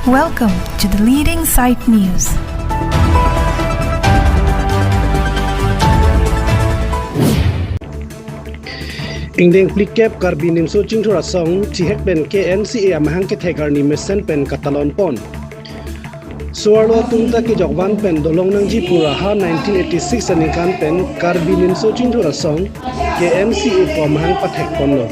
Welcome to the Leading Site News. Ingdeng plikep karbinim so chingthura song chihek pen KNCA amahang ke thegar ni mesen pen katalon pon Suarlo tungta ki jokban pen dolong nang ji pura ha 1986 ani kan pen karbinim so chingthura song KNCA ko amahang pathek pon lo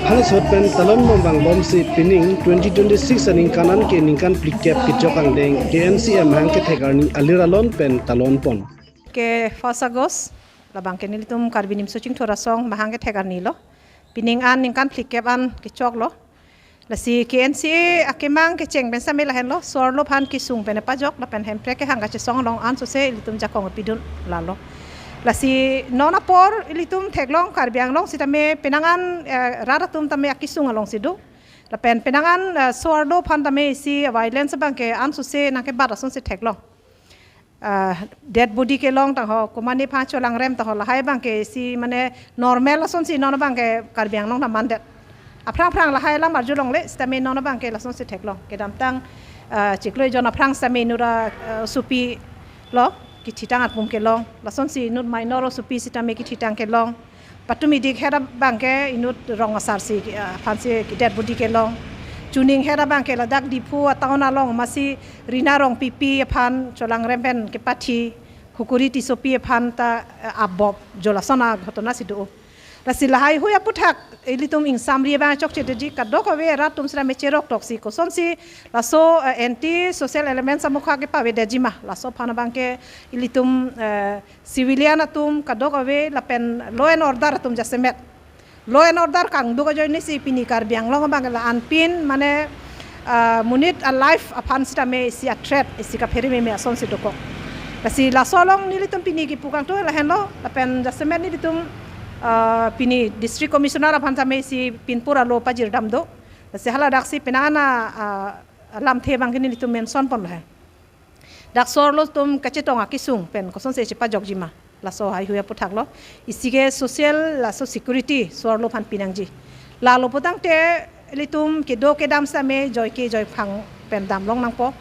hal sot pen talon mombang bom si pining 2026 ani kanan ke ningkan plikep ki jokang deng KNCA amahang ke thegar ni aliralon pen talon pon ke fasagos labang ke nilitum karbinim sucing thorasong mahang ke thegar nilo pining an ningkan plikep an ke chok lo lasi KNCA akemang ke cheng ben samela hen lo sorlo phan ki sung pen pajok la pen hem pre ke hanga che song long an so se litum jakong pidun lalo lasi nona por litum theglong karbiang long sitame penangan raratum tame akisung along sidu la pen penangan sorlo phan tame si violence bang ke an so se na ke barason se theglong dead body ke long tang ho komani pha cholang rem ta ho lahai bang ke si mane normal son si non bang ke karbiang long na mandet aprang prang lahai lam arju long le stame non bang ke la son si theglong ke dam tang chikloi jon aprang stame nura supi lo ki thitang at pum ke long la son si nut minor supi sitame ki thitang ke long patumi dik hera bang ke inut rong asar si phansi ki dead body ke long tuning hera bang ke ladak dipu atauna long masi rina rong pipi phan cholang rempen ke pathi khukuri ti sopi phan ta abob jolasona ghotona sidu rasilahai huya puthak elitum ing samri bang chok cheji kadok we ratum sra mecherok toksi ko sonsi laso anti social elements amukha ke pawe dejima laso phana bang ke elitum civilian atum kadok we lapen law and order atum jasemet law and order kang duga joini si pini karbiang long bang la anpin mane munit alive aphan sitame si a threat si ka pheri me son si doko kasi la solong nilitum pini ki pukang to la henlo lapen jasemet nilitum pini district commissioner aphan tame si pinpura lo pajir damdo si hala daksi pinana lam the bang ni litum mention pon la dak sorlo tum kachetong akisung pen koson se chipa jogjima laso hai huya puthak lo isige social laso security sorlo phan pinangji lalo putang te litum ke do ke dam same joy phang pen dam long nang po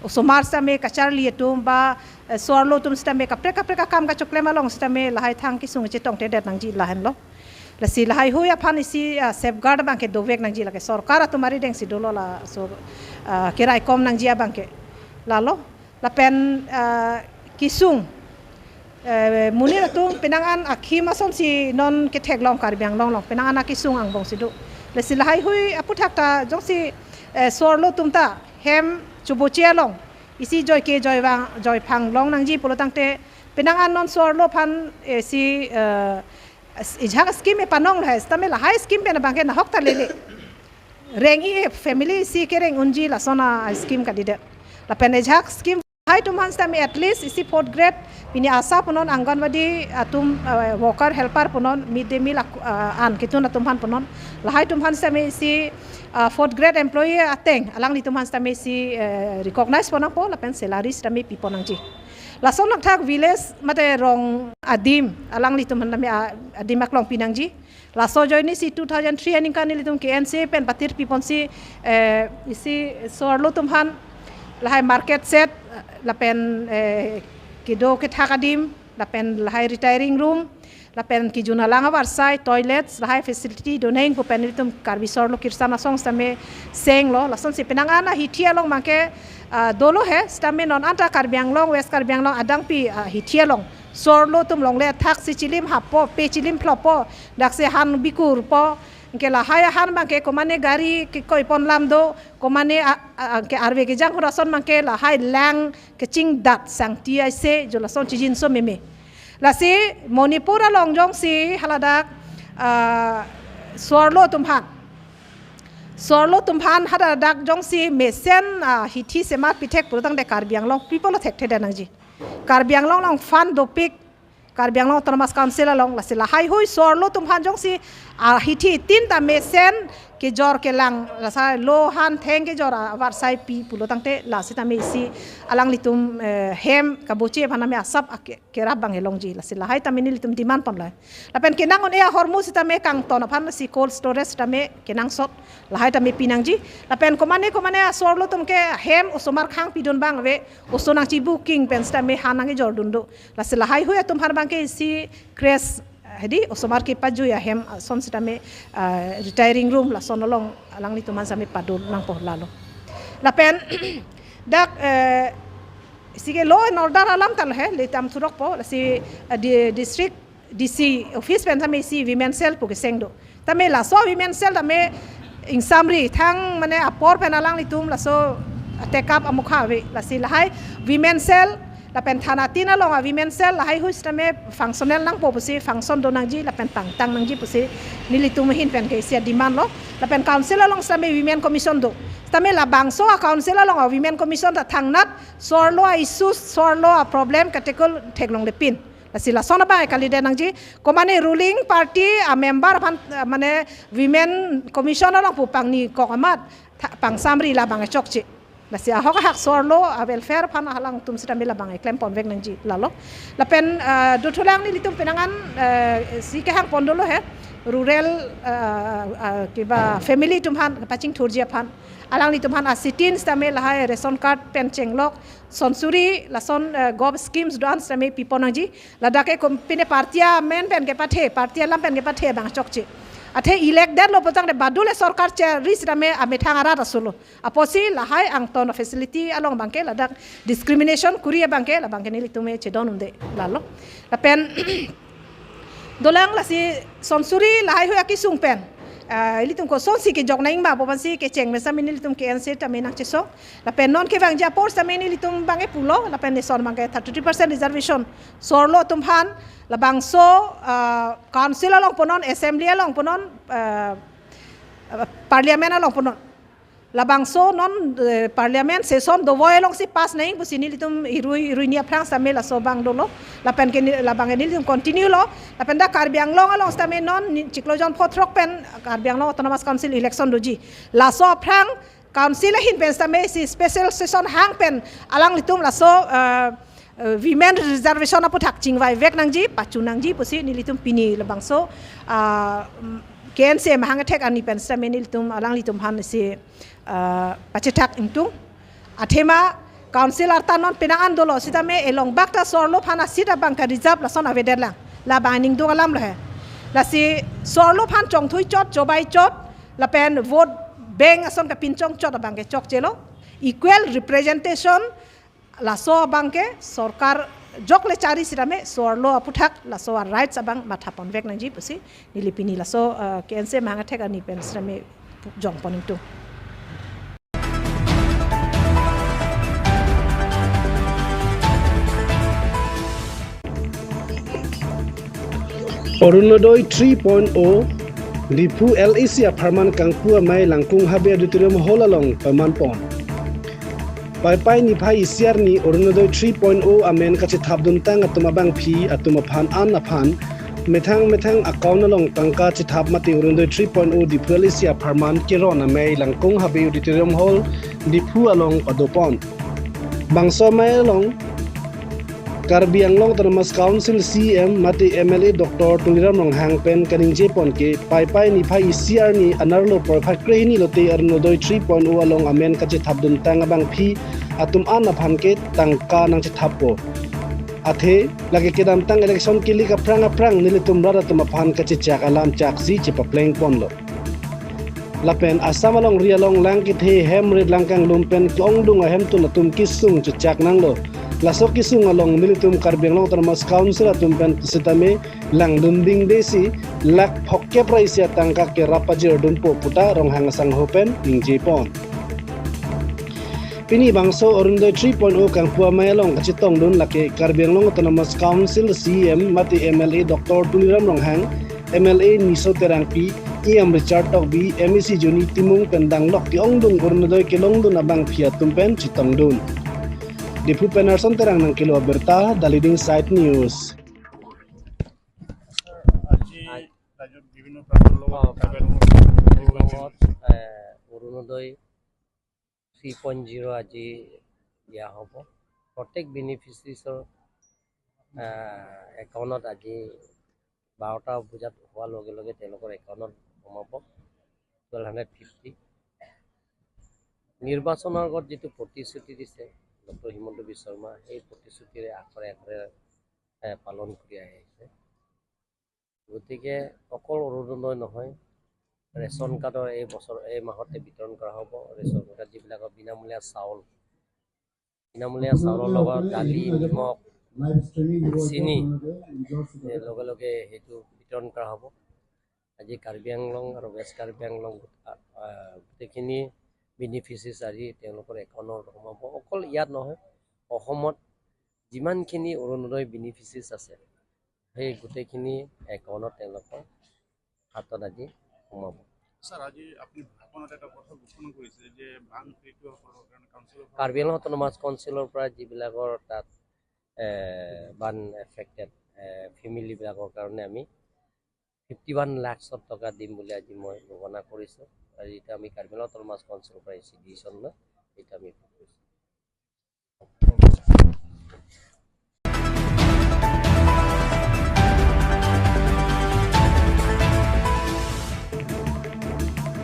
somar same kachar lietum ba sorlo tum stame kapre ka kam ka chokle malong stame lahai thang ki sung che tong te det nangji lahan lo lasi lahai huya phan isi safeguard bang ke dovek nangji la ke sarkar tumari deng si dolo la so kirai kom nangji bang ke lalo la pen kisung munir tu penangan akhi mason si non ke theglong karbiang long penangan akisung ang bong sidu lesi lahai hui aputhak ta jong si sorlo tumta hem chubuchia long isi joy phang long nangji polotang te penangan non sorlo phan si ijhak scheme panong la stame lahai scheme pe na bangke na hokta lele rengi family si kereng unji la sona scheme kadide la pen ijhak scheme hai tumhan stame at least isi 4th grade pini asa punon anganwadi atum worker helper punon midday meal an kitun atumhan punon lahai tumhan stame isi 4th grade employee ateng alang ni tumhan stame isi recognize ponang po lapen salary stame piponangji lason nak thak village mate rong adim alang ni tumhan nami adim aklong pinangji laso joini si 2003 aning kan ni tum KNCA pen patir pipon si isi sorlo tumhan lahai market set lapen kido ke thakadim lapen lahai retiring room lapen ki juna langa warsai toilets lahai facility doneng po penitum karbisor lo kirsana song stame seng lo lason si penangana hitia long mangke dolo he stame non anta karbiang long west karbiang long adang pi hitia long sorlo tum long le thak si chilim hapo pe chilim flopo dakse han bikur po ke lahai han mangke komane gari ke koi pon lam do komane ke arve ke jang rason mangke lahai lang ke ching dat sang ti ai se jo lason chijin so meme lasi monipura long jong si haladak sorlo tumhan haladak jong si mesen hithi semat pitek purutang de karbiang long people thek the danangji karbiang long fan dopik karbiang long autonomous council long lasi lahai hui sorlo tumhan jong si hiti tin ta mesen ke jor ke lang la sa lo han theng ke jor war sai pi pulo tangte la sita me si alang litum hem kabuche phana me asap ke rab bang helong ji la sila hai ta minil litum demand pon la la pen kenang on ea hormu sita me kang ton phan si cold storage ta me kenang sot la hai ta me pinang ji la pen komane asor lo tum ke hem osomar khang pidon bang ve osonang chi booking pen sta me hanang jor dundo la sila hai hu tum har bang ke si crash hedi osomar ki paju ya hem son sita me retiring room la sonolong alang ni tuman sami padul nang po lalo la pen dak sige law and order alam tal hai le tam thurok po la si district DC office pen sami si women cell pu ke sengdo tame la so women cell tame ing samri thang mane apor pen alang ni tum la so take up amukha we la si la hai women cell la pen thana tina long a women cell la hai huis tame functional nang po pusi function do nang ji la pen tang nang ji pusi nilitum hin pen ke sia demand lo la pen council long tame women commission do tame la bangso a council long a women commission ta thang nat sor lo issues sor lo a problem katekol theklong le pin la sila sona ba kalide nang ji komane ruling party a member mane women commission long pu pangni ko amat pang samri la bang chokchi la sia hok hak sor lo a welfare phan halang tum sita mila bang claim pon vek nang ji la lo la pen do thulang ni litum penangan si ke hang pondolo he rural kiba family tum han paching thurjia phan alang ni tum han asitin stame la hai ration card pen chenglok sonsuri la son gob schemes dan stame piponang ji la dake kompine partia men pen ke pathe partia lam pen ke pathe bang chokchi athe elect dan lo potang de badule sarkar che ris rame ame thangara rasulo aposi la hai ang ton facility along bangke la dak discrimination kuria bangke la bangke ni litume che don unde la lo la pen dolang la si sonsuri la hai hu akisung pen litum ko son si ke jok naing ba popan si ke cheng me sa min litum ke NC ta me nak cheso la pen non ke bang ja por sa me ni litum bange pulo la pen ni son bange 33% reservation sorlo tum han la bangso council along ponon assembly along ponon parliament along ponon la bangso non parliament session do voy along si pass naing busini litum irui nia prang sa me la so bang dolo la pen ke la bang ni litum continue lo la pen da karbiang long along sta me non chiklojon photrok pen karbiang long autonomous council election doji la so prang council hin pen sta me si special session hang pen alang litum la so women reservation apu thak chingwai vek nangji pachu nangji pusi nilitum pini labangso KNC mahang thek ani pen sta me nilitum alang litum han si pachetak ingtung athema council artanon pinangan dolo sita me elong bakta sorlo phana sita bangka reserve la son aveder la binding do alam la la si sorlo phan chong thui chot jobai chot la pen vote beng ason ka pinchong chot bangke chok chelo equal representation la so bangke sarkar jokle chari sirame sorlo aputhak la so rights abang mathapon vek nangji pusi nilipini la so KNC mahang thek ani pen sirame jong poning tu Orunodoi 3.0 Dipu LEC aparman kangpua mai langkung habe auditorium hall along pamanpon pai ni phai isiar ni Orunodoi 3.0 amen kache thabdun tang atuma bang phi atuma phan an na phan methang account along tangka che thap mati Orunodoi 3.0 Dipu LEC aparman kiron mai langkung habe auditorium hall Dipu along padopon bangso mai along Karbi Anglong Autonomous Council CM mati MLA Dr. Tuliram Ronghang pen kaning jepon ke pai ni phai CR ni anarlo por phakre ni lote Orunodoi 3.0 along amen kache thabdun tang abang phi atum an na phan ke tangka nang che thapo athe lage ke dam tang election ke li ka prang nilitum ra tum phan kache chak alam chak si che papleng pon lo lapen asam along rialong lang ke the hem red langkang lumpen klong dung a hem tu latum kisung che chak nang lo lasok kisung along nilitum Karbi Anglong Autonomous Council atum pen sitame lang dunding desi lak phokke praisia tangka ke rapajir dumpo puta ronghang sang hopen ningji pon pini bangso Orunodoi 3.0 kang pua mai along kachitong dun lake Karbi Anglong Autonomous Council CM mati MLA Dr. Tuliram Ronghang MLA Niso Terangpi Iam Richard Tokbi MEC Joni Timung pendang lok ti ongdung Orunodoi kelong dun abang pia tumpen chitong dun Dipu Penerson terang nang kilo berta the leading site news আজি ৰাজ্যত বিভিন্ন অৰুণোদয় 3.0 আজি দিয়া হ'ব প্ৰত্যেক বেনিফিচিয়াৰিৰ একাউণ্টত আজি 12টা বজাত হোৱাৰ লগে লগে তেওঁলোকৰ একাউণ্টত সোমাব 1250 নিৰ্বাচনৰ আগত যিটো প্ৰতিশ্ৰুতি দিছে ডক্টৰ হিমন্ত বিশ্ব শৰ্মা সেই প্ৰতিশ্ৰুতিৰে আখৰে আখৰে পালন কৰি আহিছে গতিকে অকল অৰুণোদয় নহয় ৰেচন কাৰ্ডৰ এই মাহতে বিতৰণ কৰা হ'ব ৰেচন কাৰ্ড যিবিলাকৰ বিনামূলীয়া চাউলৰ লগত দালি নিমখ চিনি লগে লগে সেইটো বিতৰণ কৰা হ'ব আজি কাৰ্বি আংলং আৰু ৱেষ্ট কাৰ্বি আংলং গোটেইখিনি বেনিফিচিয়াৰী তেওঁলোকৰ একাউণ্টত সোমাব অকল ইয়াত নহয় অসমত যিমানখিনি অৰুণোদয় বেনিফিচিয়াৰী আছে সেই গোটেইখিনি একাউণ্টত তেওঁলোকৰ হাতত আজি সোমাব স্যার আজি আপনি ভাষণত এটা কথা ঘোষণা কৰিছে যে বান পীড়িতসকলৰ কাৰণে কাউন্সিলৰ কাৰ্বি আংলং অট'নমাছ কাউন্সিলৰ পৰা যিবিলাকৰ তাত বান এফেক্টেড ফেমিলিবিলাকৰ কাৰণে আমি 51 লাখ টকা দিম বুলি আজি মই ঘোষণা কৰিছোঁ আৰু এতিয়া আমি কাৰ্বি আংলং অট'নমাছ কাউন্সিলৰ পৰা ডিচিশ্যন লৈ এটা আমি কৰিছোঁ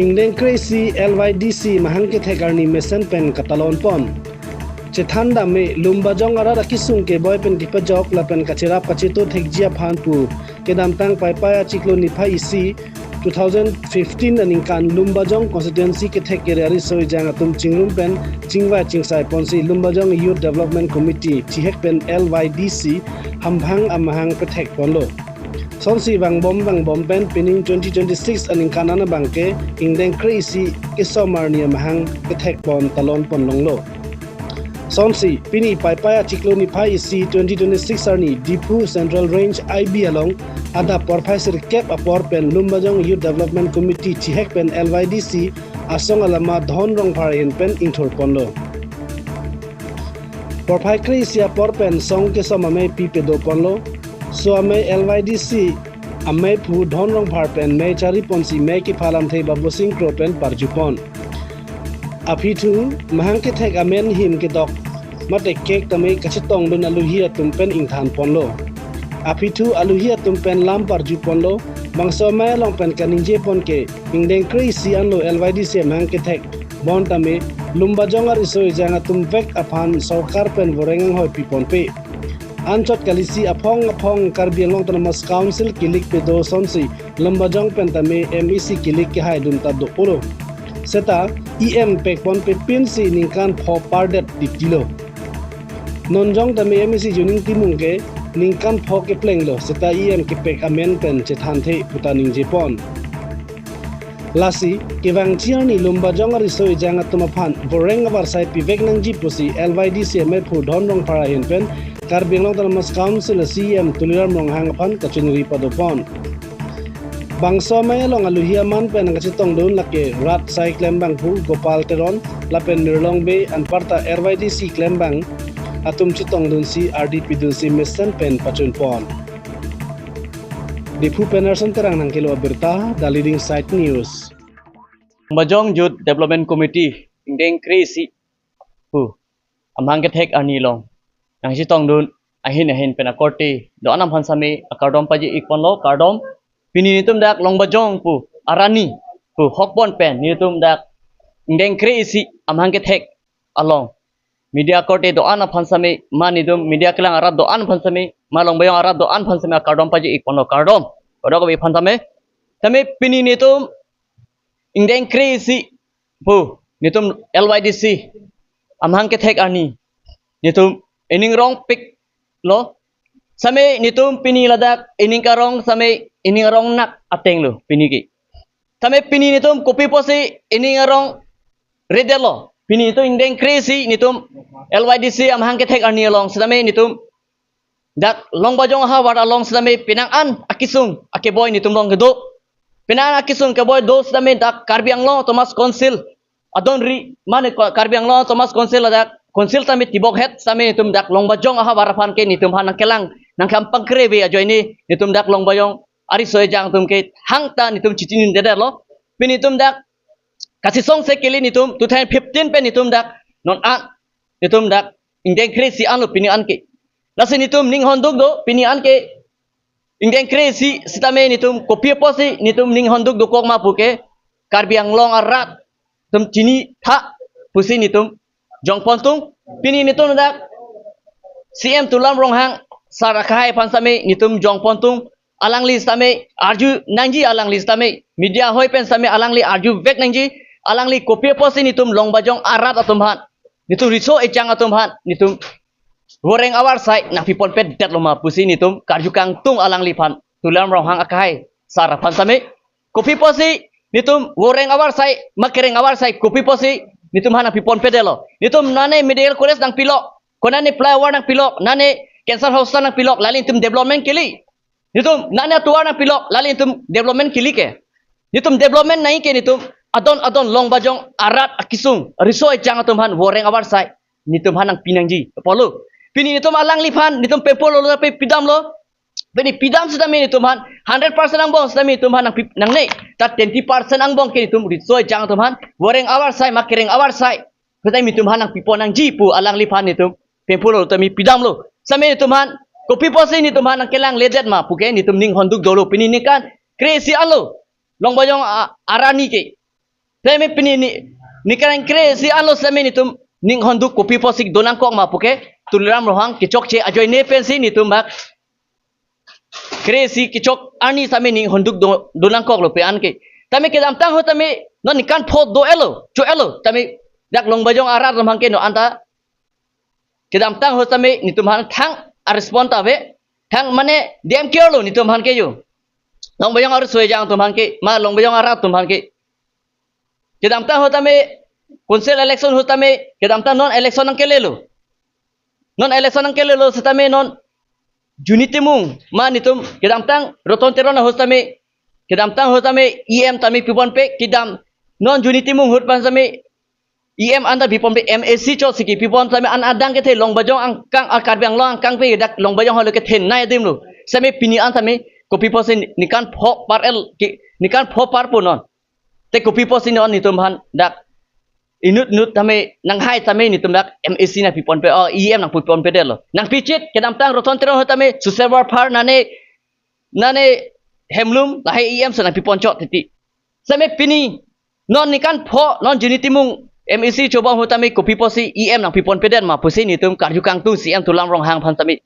Ingdeng Crazy LYDC mahang ke thegarni mesen pen katalon pon Chethanda me lumbajong ara rakisung ke boy pen dipajok la pen kachirap kachito thekjia phanpu kedam tang pai paya chiklo ni phai isi 2015 aning kan lumbajong constituency ke thekeri soi jang atum chingrum pen chingwa chingsai ponsi lumbajong youth development committee chihek pen LYDC hambhang amahang pe thek ponlo Sonsi bang bom pen pining 2026 aning kanana bangke ingdeng crazy kisomar ni mahang kethek pon talon pon longlo Sonsi pini paipaya chikloni phai isi 2026 arni Dipu Central Range IB along ada professor cap apor pen lumbajong youth development committee chihek pen LYDC asong alama dhon rong pharin pen ingthor ponlo Profai crazy apor pen song kisomame pipedo ponlo So ame LYDC ame phu dhon rong phar pen me chari ponsi me ki phalam thei babu sing kro pen parjupon api thu mahang ke thek amen him ke dok mate kek tame kachitong dun aluhi atum pen ingthan ponlo api thu aluhi atum pen lam parjupon lo bangso me long pen kaninje pon ke ingdeng crazy anlo LYDC mahang ke thek bon tame lumbajong ar isoi janga tum vek aphan sarkar pen vorengang hoi pipon pe Anchot kalisi apong Karbi Anglong Autonomous Council kilik pe do sonsi lambajong pentame MEC kilik ke hai dun ta do oro seta EM pekpon pe pinsi ningkan pho pardet ditilo nonjong tame MEC juning timung ke ningkan pho ke plenglo seta EM ke pek amen pen chethan the putaning jepon Lasi kewang chiani lumbajong ari soi janga tumaphan boreng abar sai pivek nangji pusi LYDC me phu dhon rong phara hin pen Karbi Anglong Autonomous Council CM tuliram rong hangaphan kachunri padopon Bangso may long aluhiaman pen ngachitong don lake rat sai klembang phu Gopal Teron lapen Nirlong Bay an parta LYDC klembang atum chitong don si RDP don si mesen pen pachun pon Dipu Penerson terang nang kilo berita the leading site news Bajong Youth Development Committee ingdeng crazy pu amhang ke thek ani long nang sitong dun ahin pena korte do anam hansame akardom paji ikpon lo kardom pini nitum dak long bajong pu arani pu hokpon pen nitum dak ingdeng crazy amhang ke thek along media korte do anam hansame manidum media kelang arab do anam hansame malong bayong arab do an hansame akardom paji ikpon lo kardom kodok be hansame tame pini nitum ingdeng crazy pu nitum LYDC amhang ke thek ani nitum ining rong pik lo same nitum pini ladak ining karong same ining rong nak ateng lo pini ki same pini nitum kopi posi ining rong redelo pini itu ingdeng crazy nitum LYDC amhang ke thek ani long same nitum dak long bajong ha war along same pinang an akisung ake boy nitum long gedo pinang akisung ke boy do same dak Karbi Anglong Autonomous Council adon ri mane Karbi Anglong Autonomous Council ladak konsil tami tibok het sami nitum dak long bajong aha warafan ke nitum hanang kelang nang kampang krebe ajo ini nitum dak long bayong ari soe jang tum ke hangta nitum chitin deda lo pinitum dak kasih song sekili nitum 2015 pe nitum dak non an nitum dak ingdeng kresi anu pini an ke lasi nitum ning honduk do pini an ke ingdeng kresi sitame nitum kopi posi nitum ning honduk do kok ma puke karbiang long arat tum chini tha pusi nitum jong pontung pini nitum dak CM tulam rong hang sarakai pansame nitum jong pontung alang li same arju nangji alang li same media hoi pen same alang li arju vek nangji alang li kopi posi nitum long bajong arat atum han nitum riso ejang atum han nitum goreng awar sai nak pipon pet det loma pusi nitum karju kang tung alang li pan tulam rong hang akai sara pansame kopi posi nitum goreng awar sai makereng awar sai kopi posi nitum han pipon pet lo nitum nane medical college nang pilok konane flyover nang pilok nane cancer hospital nang pilok lali nitum development kili nitum nana tuar na pilok lali nitum development kili ke nitum development nahi ke nitum adon long bajong arat akisung riso ejang atum han woreng awar sai nitum hanang pinangji polo pini nitum alang liphan nitum pepolo lo pe pidam lo pini pidam sedami nitum han 100% ang bong sedami nitum han nang nei ta 20% ang bong ke nitum riso ejang atum han woreng awar sai makereng awar sai petai nitum hanang piponang ji pu alang liphan nitum pepolo lo tami pidam lo same nitum han kopi posi ni tuman ang kelang ledet ma puke ni tum ning honduk dolo pini ni kan kresi alo long bajong arani ke teme pini ni kan kresi alo same ni tum ning honduk kopi posi donang kok ma puke tuliram rohang kicok che ajoy ne pensi ni tum bak kresi kicok ani same ning honduk donang kok lo pe an ke tame ke dam tang ho tame no ni kan phot do elo cho elo tame dak long bajong arat romang ke no anta ke dam tang ho tame ni tum han thang respon tabe thang mane dem kyolo ni tum han ke yo long bayong ar soe jang tum han ke ma long bayong arat tum han ke kedam ta hota me konsel election hota me kedam ta non election ang kelelo non election ang kelelo sa tame non unity mung ma ni tum kedam tang roton teron hota me kedam tang hota me em tami pipon pe kedam non unity mung hot pan same EM anda bipom pe MAC cho siki pipon same an adang ke the long bajong ang kang akar biang long kang pe dak long bajong holo ke the nai dim lo same pini an same ko pipo sin nikan pho par el ki nikan pho par punon te ko pipo sin on nitum han dak inut nut tame nang hai tame nitum dak MAC na pipon pe EM nang pipon pe del lo nang pichit kedam tang roton tero tame suservar par nane hemlum lahai EM so nang pipon cho titi same pini non nikan pho non unity mung MEC coba hutami kopi posi EM nang pipon peden ma posi ni tum karju kang tu CM tulang rong hang pantami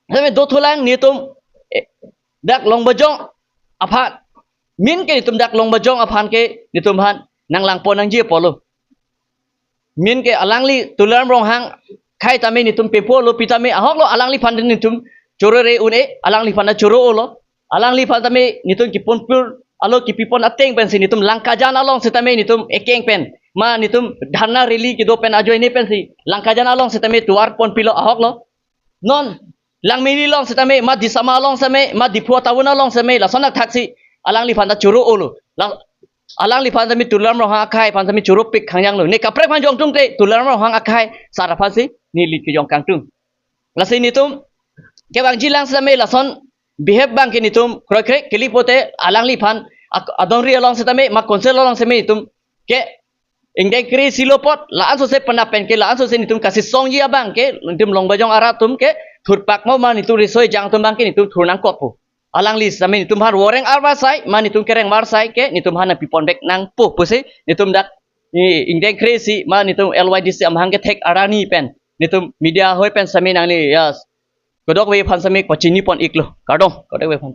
tapi do tulang ni tum dak long bajong aphat min ke ni tum dak long bajong aphan ke ni tum han nang lang pon nang ji polo min ke alangli tulang rong hang khai tami ni tum pepo lo pitami ahok lo alangli phan ni tum choro re une alangli phan na choro lo alangli phan tami ni tum kipon pur alo ki pipon ateng pen si nitum langkajan along setame nitum ekeng pen ma nitum dharna rally ki do pen ajoy ne pen si langkajan along setame tuar pon pilo ahok lo non langmini long setame ma disama along same ma dipua tawun along same la sonak taksi alang li phanda churu olo la alang li phanda mi tulam ro ha khai phanda mi churu pik khangyang lo ne kapre phan jong tung te tulam ro hang akai sara phasi ni li ki jong kang tung la si nitum ke bang jilang same la son behave bang ke nitum krek kelipote alang li phan adongri along setame ma konsel along seme nitum ke ingdai kri silopot la anso se panapen ke la anso se nitum kasih song ji abang ke nitum long bajong aratum ke thurpak mo ma nitum risoi jang tum bang ke nitum thurnang kopu alang li same nitum har woreng arwa sai ma nitum kereng mar sai ke nitum hana pipon bek nang pu puse nitum dak ingdai kri si ma nitum LYDC amhang ke tek arani pen nitum media hoi pen same nang ni yas kodok we phan same ko chini pon iklo kadong kodok we phan